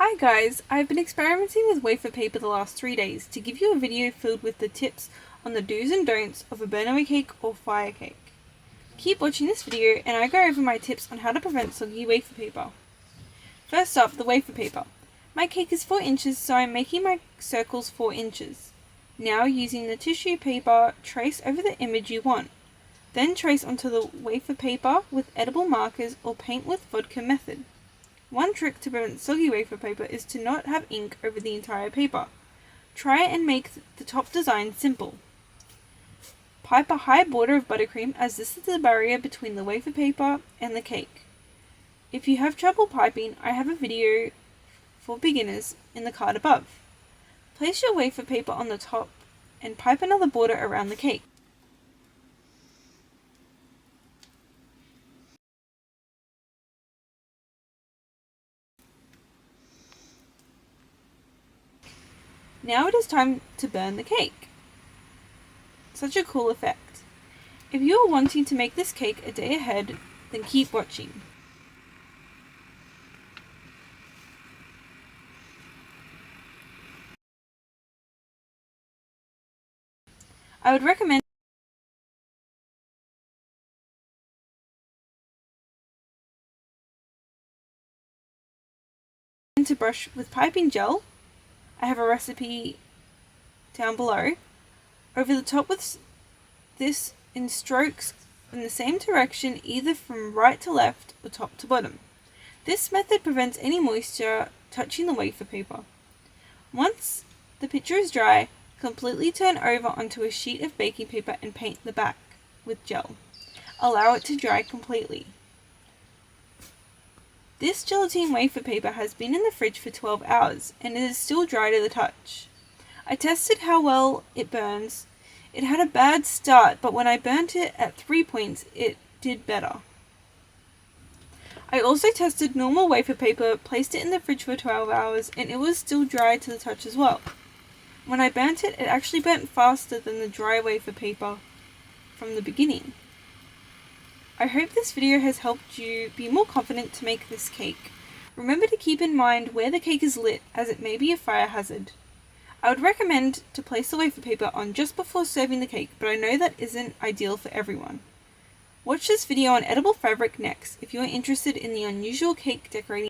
Hi guys, I've been experimenting with wafer paper the last 3 days to give you a video filled with the tips on the do's and don'ts of a Burnaway cake or fire cake. Keep watching this video and I go over my tips on how to prevent soggy wafer paper. First up, the wafer paper. My cake is 4 inches, so I'm making my circles 4 inches. Now, using the tissue paper, trace over the image you want. Then trace onto the wafer paper with edible markers or paint with vodka method. One trick to prevent soggy wafer paper is to not have ink over the entire paper. Try and make the top design simple. Pipe a high border of buttercream, as this is the barrier between the wafer paper and the cake. If you have trouble piping, I have a video for beginners in the card above. Place your wafer paper on the top and pipe another border around the cake. Now it is time to burn the cake. Such a cool effect. If you are wanting to make this cake a day ahead, then keep watching. I would recommend to brush with piping gel. I have a recipe down below. Over the top with this in strokes in the same direction, either from right to left or top to bottom. This method prevents any moisture touching the wafer paper. Once the picture is dry, completely turn over onto a sheet of baking paper and paint the back with gel. Allow it to dry completely. This gelatine wafer paper has been in the fridge for 12 hours and it is still dry to the touch. I tested how well it burns. It had a bad start, but when I burnt it at 3 points, it did better. I also tested normal wafer paper, placed it in the fridge for 12 hours, and it was still dry to the touch as well. When I burnt it, it actually burnt faster than the dry wafer paper from the beginning. I hope this video has helped you be more confident to make this cake. Remember to keep in mind where the cake is lit, as it may be a fire hazard. I would recommend to place the wafer paper on just before serving the cake, but I know that isn't ideal for everyone. Watch this video on edible fabric next if you are interested in the unusual cake decorating.